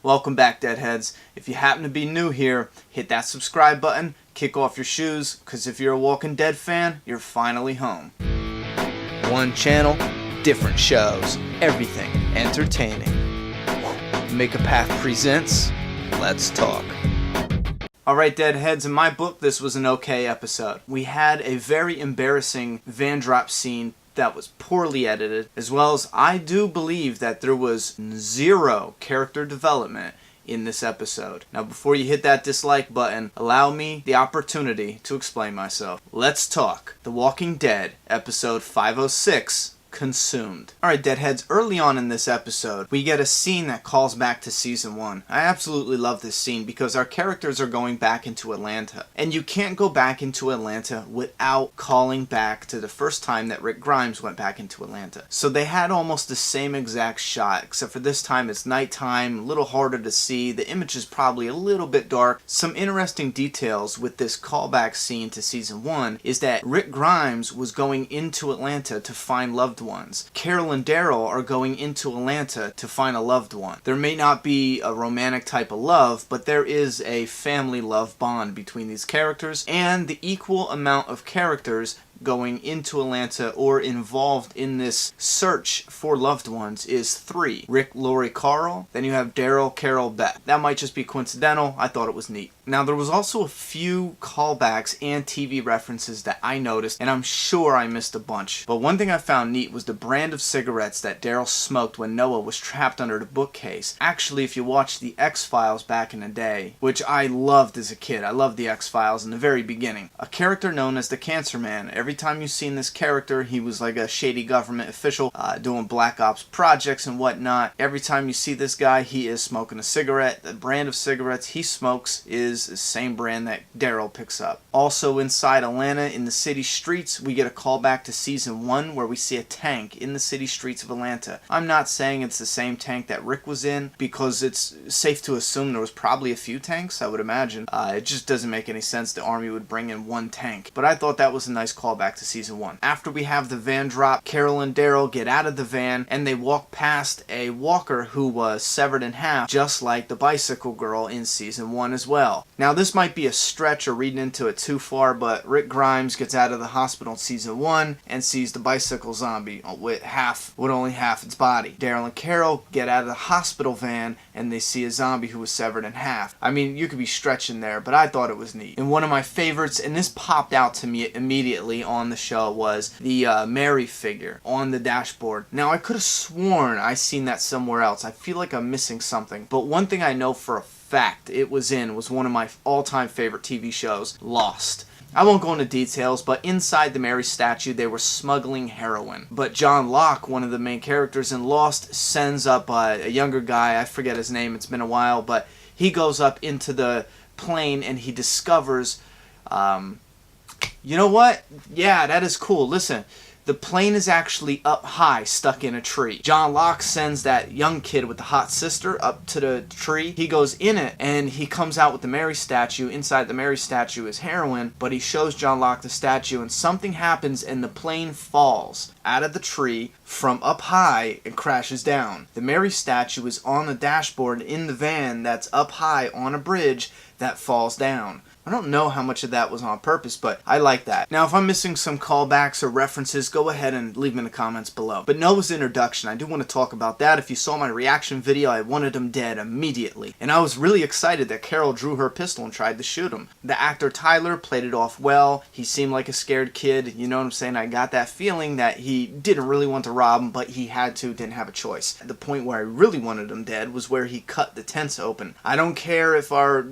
Welcome back, Deadheads. If you happen to be new here, hit that subscribe button, kick off your shoes, because if you're a Walking Dead fan, you're finally home. One channel, different shows, everything entertaining. Make a Path presents Let's Talk. Alright, Deadheads, in my book, this was an okay episode. We had a very embarrassing van drop scene that was poorly edited, as well as I do believe that there was zero character development in this episode. Now, before you hit that dislike button, allow me the opportunity to explain myself. Let's talk The Walking Dead, episode 506, Consumed. Alright, Deadheads, early on in this episode, we get a scene that calls back to season 1. I absolutely love this scene because our characters are going back into Atlanta. And you can't go back into Atlanta without calling back to the first time that Rick Grimes went back into Atlanta. So they had almost the same exact shot, except for this time it's nighttime, a little harder to see, the image is probably a little bit dark. Some interesting details with this callback scene to season 1 is that Rick Grimes was going into Atlanta to find loved ones. Carol and Daryl are going into Atlanta to find a loved one. There may not be a romantic type of love, but there is a family love bond between these characters, and the equal amount of characters going into Atlanta or involved in this search for loved ones is 3. Rick, Lori, Carl, then you have Daryl, Carol, Beth. That might just be coincidental. I thought it was neat. Now, there was also a few callbacks and TV references that I noticed, and I'm sure I missed a bunch. But one thing I found neat was the brand of cigarettes that Daryl smoked when Noah was trapped under the bookcase. Actually, if you watch the X-Files back in the day, which I loved as a kid, I loved the X-Files in the very beginning, a character known as the Cancer Man. Every time you've seen this character, he was like a shady government official doing Black Ops projects and whatnot. Every time you see this guy, he is smoking a cigarette. The brand of cigarettes he smokes is the same brand that Daryl picks up. Also inside Atlanta, in the city streets, we get a callback to season 1 where we see a tank in the city streets of Atlanta. I'm not saying it's the same tank that Rick was in because it's safe to assume there was probably a few tanks, I would imagine. It just doesn't make any sense the army would bring in one tank. But I thought that was a nice callback to season 1. After we have the van drop, Carol and Daryl get out of the van and they walk past a walker who was severed in half, just like the bicycle girl in season 1 as well. Now, this might be a stretch or reading into it too far, but Rick Grimes gets out of the hospital in season 1 and sees the bicycle zombie with only half its body. Daryl and Carol get out of the hospital van and they see a zombie who was severed in half. I mean, you could be stretching there, but I thought it was neat. And one of my favorites, and this popped out to me immediately on the show, was the Mary figure on the dashboard. Now, I could have sworn I seen that somewhere else. I feel like I'm missing something. But one thing I know for a fact it was one of my all-time favorite TV shows, Lost. I won't go into details, but inside the Mary statue, they were smuggling heroin. But John Locke, one of the main characters in Lost, sends up a younger guy, I forget his name, it's been a while, but he goes up into the plane and he discovers, you know what? Yeah, that is cool. Listen, the plane is actually up high, stuck in a tree. John Locke sends that young kid with the hot sister up to the tree. He goes in it, and he comes out with the Mary statue. Inside the Mary statue is heroin, but he shows John Locke the statue, and something happens, and the plane falls out of the tree from up high and crashes down. The Mary statue is on the dashboard in the van that's up high on a bridge that falls down. I don't know how much of that was on purpose, but I like that. Now, if I'm missing some callbacks or references, go ahead and leave them in the comments below. But Noah's introduction, I do want to talk about that. If you saw my reaction video, I wanted him dead immediately. And I was really excited that Carol drew her pistol and tried to shoot him. The actor Tyler played it off well. He seemed like a scared kid. You know what I'm saying? I got that feeling that he didn't really want to rob him, but he had to, didn't have a choice. The point where I really wanted him dead was where he cut the tents open. I don't care if our,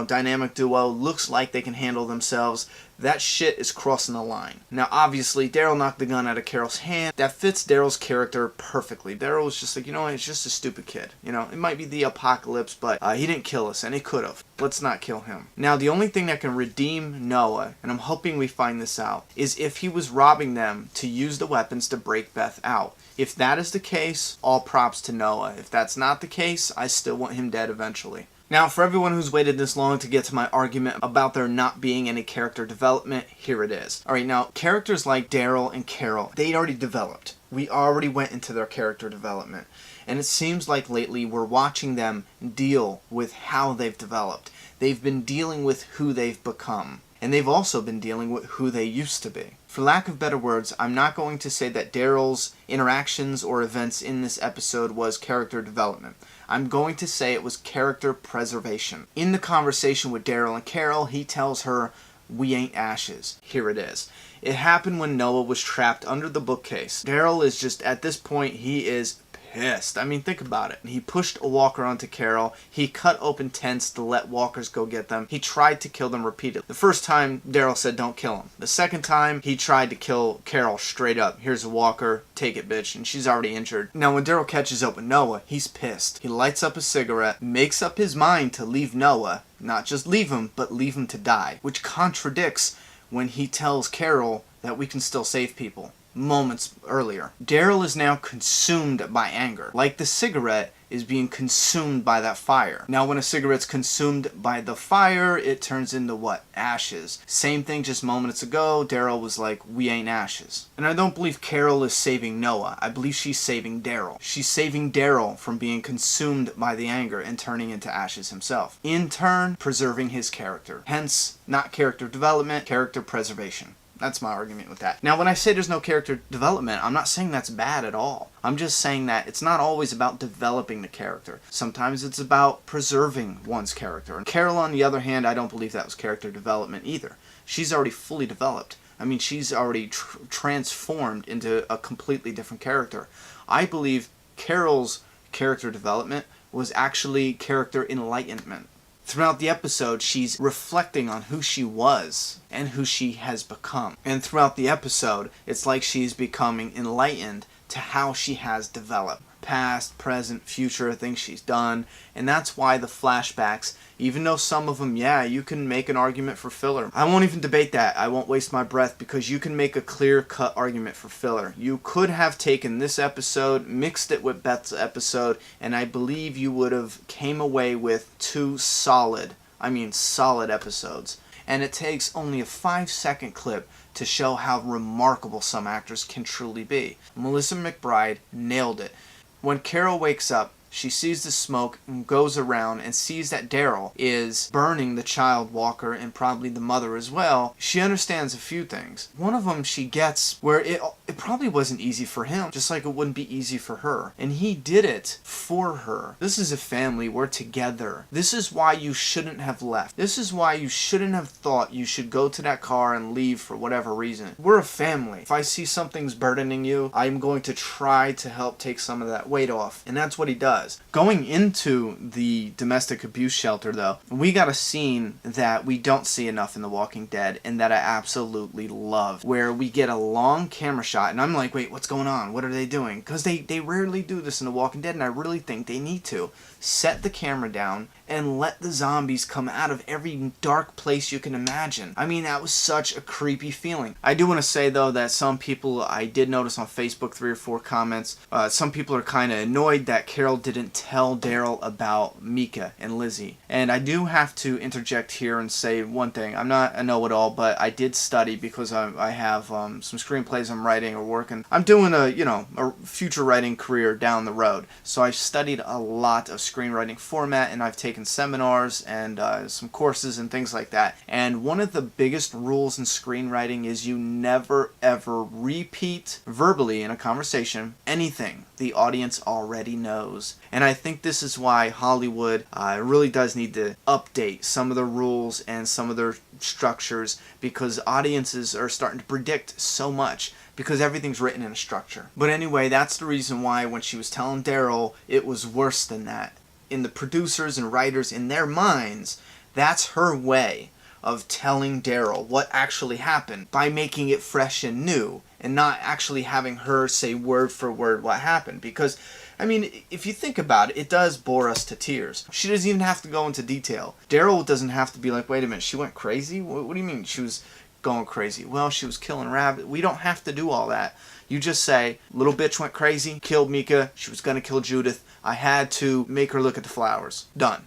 dynamic duo looks like they can handle themselves. That shit is crossing the line. Now, obviously, Daryl knocked the gun out of Carol's hand. That fits Daryl's character perfectly. Daryl was just like, it's just a stupid kid. It might be the apocalypse, but he didn't kill us, and he could have. Let's not kill him. Now, the only thing that can redeem Noah, and I'm hoping we find this out, is if he was robbing them to use the weapons to break Beth out. If that is the case, all props to Noah. If that's not the case, I still want him dead eventually. Now, for everyone who's waited this long to get to my argument about there not being any character development, here it is. Alright, now, characters like Daryl and Carol, they'd already developed. We already went into their character development. And it seems like lately we're watching them deal with how they've developed. They've been dealing with who they've become. And they've also been dealing with who they used to be. For lack of better words, I'm not going to say that Daryl's interactions or events in this episode was character development. I'm going to say it was character preservation. In the conversation with Daryl and Carol, he tells her, "We ain't ashes." Here it is. It happened when Noah was trapped under the bookcase. Daryl is just, at this point, he is pissed. I mean, think about it. He pushed a walker onto Carol. He cut open tents to let walkers go get them. He tried to kill them repeatedly. The first time, Daryl said, "Don't kill him." The second time, he tried to kill Carol straight up. "Here's a walker. Take it, bitch." And she's already injured. Now, when Daryl catches up with Noah, he's pissed. He lights up a cigarette, makes up his mind to leave Noah. Not just leave him, but leave him to die. Which contradicts when he tells Carol that we can still save people moments earlier. Daryl is now consumed by anger. Like the cigarette is being consumed by that fire. Now when a cigarette's consumed by the fire, it turns into what? Ashes. Same thing just moments ago, Daryl was like, "We ain't ashes." And I don't believe Carol is saving Noah. I believe she's saving Daryl. She's saving Daryl from being consumed by the anger and turning into ashes himself. In turn, preserving his character. Hence, not character development, character preservation. That's my argument with that. Now, when I say there's no character development, I'm not saying that's bad at all. I'm just saying that it's not always about developing the character. Sometimes it's about preserving one's character. And Carol, on the other hand, I don't believe that was character development either. She's already fully developed. I mean, she's already transformed into a completely different character. I believe Carol's character development was actually character enlightenment. Throughout the episode, she's reflecting on who she was and who she has become. And throughout the episode, it's like she's becoming enlightened to how she has developed. Past, present, future, things she's done. And that's why the flashbacks, even though some of them, yeah, you can make an argument for filler. I won't even debate that. I won't waste my breath because you can make a clear-cut argument for filler. You could have taken this episode, mixed it with Beth's episode, and I believe you would have came away with two solid episodes. And it takes only a 5-second clip to show how remarkable some actors can truly be. Melissa McBride nailed it. When Carol wakes up, she sees the smoke and goes around and sees that Daryl is burning the child walker and probably the mother as well. She understands a few things. One of them she gets where it probably wasn't easy for him, just like it wouldn't be easy for her. And he did it for her. This is a family. We're together. This is why you shouldn't have left. This is why you shouldn't have thought you should go to that car and leave for whatever reason. We're a family. If I see something's burdening you, I'm going to try to help take some of that weight off. And that's what he does. Going into the domestic abuse shelter, though, we got a scene that we don't see enough in The Walking Dead and that I absolutely love, where we get a long camera shot, and I'm like, wait, what's going on? What are they doing? Because they rarely do this in The Walking Dead, and I really think they need to. Set the camera down and let the zombies come out of every dark place you can imagine. I mean, that was such a creepy feeling. I do want to say, though, that some people, I did notice on Facebook 3 or 4 comments, some people are kind of annoyed that Carol didn't tell Daryl about Mika and Lizzie. And I do have to interject here and say one thing. I'm not a know-it-all, but I did study because I have some screenplays I'm writing or working. I'm doing a future writing career down the road. So I studied a lot of screenwriting format, and I've taken seminars and some courses and things like that. And one of the biggest rules in screenwriting is you never ever repeat verbally in a conversation anything the audience already knows. And I think this is why Hollywood really does need to update some of the rules and some of their structures, because audiences are starting to predict so much because everything's written in a structure. But anyway, that's the reason why when she was telling Daryl, it was worse than that. In the producers and writers, in their minds, that's her way of telling Daryl what actually happened by making it fresh and new and not actually having her say word for word what happened. Because, I mean, if you think about it, it does bore us to tears. She doesn't even have to go into detail. Daryl doesn't have to be like, wait a minute, she went crazy? What do you mean she was going crazy? Well, she was killing rabbits. We don't have to do all that. You just say, little bitch went crazy, killed Mika, she was going to kill Judith. I had to make her look at the flowers. Done.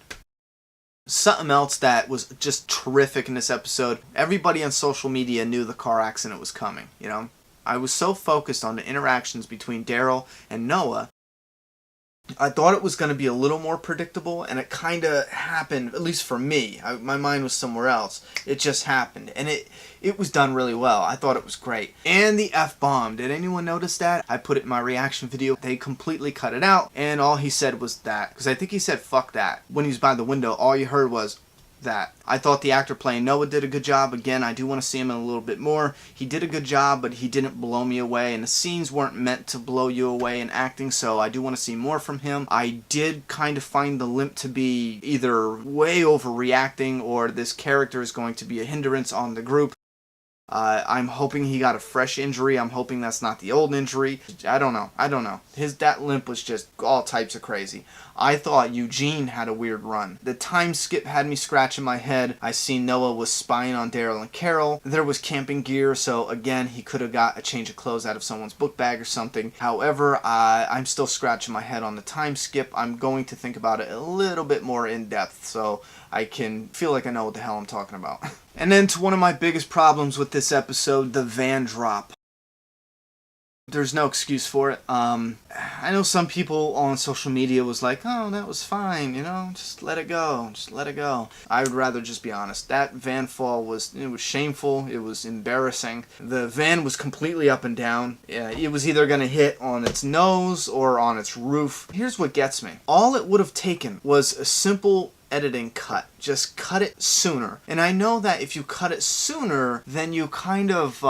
Something else that was just terrific in this episode, everybody on social media knew the car accident was coming, you know? I was so focused on the interactions between Daryl and Noah I thought it was going to be a little more predictable, and it kind of happened, at least for me. My mind was somewhere else. It just happened, and it was done really well. I thought it was great. And the F-bomb, did anyone notice that? I put it in my reaction video. They completely cut it out, and all he said was that. Because I think he said, fuck that. When he was by the window, all you heard was, that. I thought the actor playing Noah did a good job. Again, I do want to see him in a little bit more. He did a good job, but he didn't blow me away, and the scenes weren't meant to blow you away in acting, so I do want to see more from him. I did kind of find the limp to be either way overreacting, or this character is going to be a hindrance on the group. I'm hoping he got a fresh injury. I'm hoping that's not the old injury. I don't know. That limp was just all types of crazy. I thought Eugene had a weird run. The time skip had me scratching my head. I seen Noah was spying on Daryl and Carol. There was camping gear, so again, he could have got a change of clothes out of someone's book bag or something. However, I'm still scratching my head on the time skip. I'm going to think about it a little bit more in depth, so I can feel like I know what the hell I'm talking about. And then to one of my biggest problems with this episode, the van drop. There's no excuse for it. I know some people on social media was like, oh, that was fine, just let it go, I would rather just be honest. That van fall was shameful, it was embarrassing. The van was completely up and down. It was either going to hit on its nose or on its roof. Here's what gets me. All it would have taken was a simple editing cut. Just cut it sooner. And I know that if you cut it sooner, then you kind of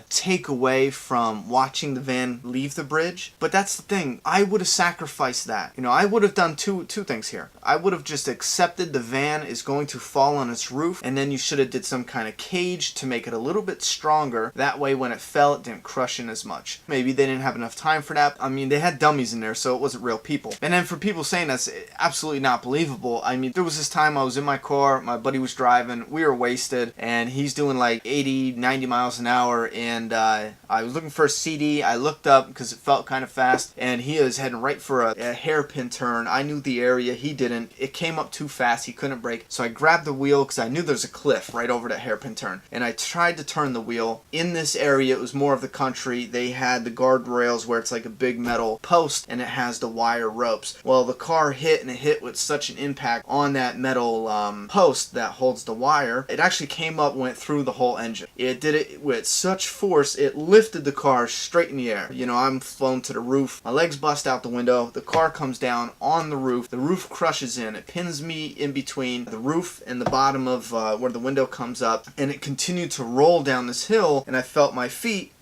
take away from watching the van leave the bridge. But that's the thing. I would have sacrificed that. I would have done two things here. I would have just accepted the van is going to fall on its roof, and then you should have did some kind of cage to make it a little bit stronger. That way when it fell, it didn't crush in as much. Maybe they didn't have enough time for that. I mean, they had dummies in there, so it wasn't real people. And then for people saying that's absolutely not believable, I mean, there was this time I was in my car, my buddy was driving, we were wasted, and he's doing like 80, 90 miles an hour, and I was looking for a CD. I looked up because it felt kind of fast, and he was heading right for a hairpin turn. I knew the area, he didn't. It came up too fast, he couldn't brake, so I grabbed the wheel because I knew there's a cliff right over that hairpin turn, and I tried to turn the wheel. In this area, it was more of the country. They had the guardrails where it's like a big metal post, and it has the wire ropes. Well, the car hit, and it hit with such an impact on that metal post that holds the wire. It actually came up, went through the whole engine. It did it with such force, it lifted the car straight in the air. I'm flown to the roof. My legs bust out the window. The car comes down on the roof. The roof crushes in. It pins me in between the roof and the bottom of where the window comes up, and it continued to roll down this hill, and I felt my feet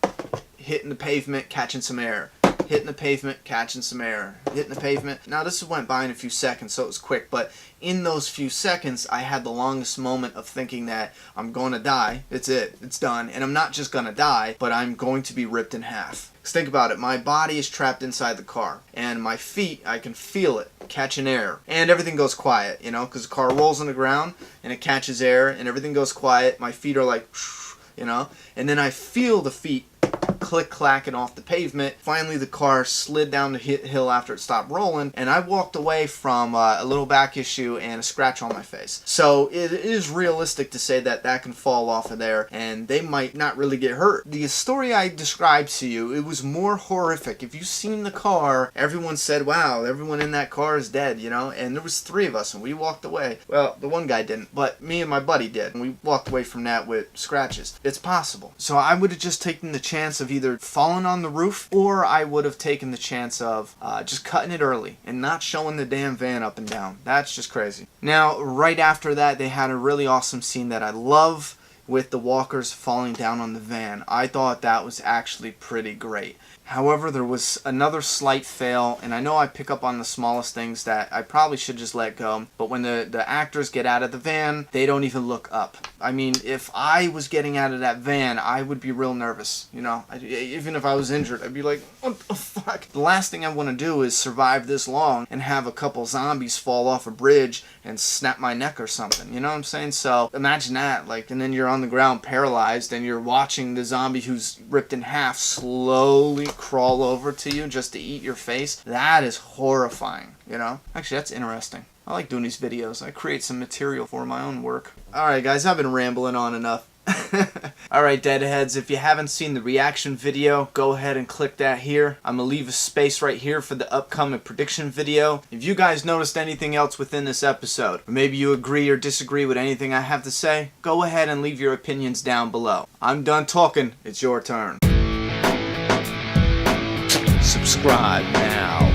hitting the pavement, catching some air. Hitting the pavement, catching some air, hitting the pavement. Now this went by in a few seconds, so it was quick, but in those few seconds, I had the longest moment of thinking that I'm going to die. It's it. It's done. And I'm not just going to die, but I'm going to be ripped in half. Because think about it. My body is trapped inside the car, and my feet, I can feel it catching air. And everything goes quiet, because the car rolls on the ground, and it catches air, and everything goes quiet. My feet are like, and then I feel the feet click-clacking off the pavement. Finally, the car slid down the hill after it stopped rolling, and I walked away from a little back issue and a scratch on my face. So it is realistic to say that that can fall off of there, and they might not really get hurt. The story I described to you, it was more horrific. If you've seen the car, everyone said, wow, everyone in that car is dead, and there was 3 of us, and we walked away. Well, the one guy didn't, but me and my buddy did, and we walked away from that with scratches. It's possible. So I would have just taken the chance of either falling on the roof, or I would have taken the chance of just cutting it early and not showing the damn van up and down. That's just crazy. Now, right after that, they had a really awesome scene that I love with the walkers falling down on the van. I thought that was actually pretty great. However, there was another slight fail, and I know I pick up on the smallest things that I probably should just let go, but when the actors get out of the van, they don't even look up. I mean, if I was getting out of that van, I would be real nervous, even if I was injured, I'd be like, what the fuck? The last thing I want to do is survive this long and have a couple zombies fall off a bridge and snap my neck or something, you know what I'm saying? So imagine that, and then you're on the ground paralyzed, and you're watching the zombie who's ripped in half slowly crawl over to you just to eat your face. That is horrifying, Actually, that's interesting. I like doing these videos. I create some material for my own work. Alright guys, I've been rambling on enough. Alright, Deadheads, if you haven't seen the reaction video, go ahead and click that here. I'm gonna leave a space right here for the upcoming prediction video. If you guys noticed anything else within this episode, or maybe you agree or disagree with anything I have to say, go ahead and leave your opinions down below. I'm done talking, it's your turn. Subscribe now.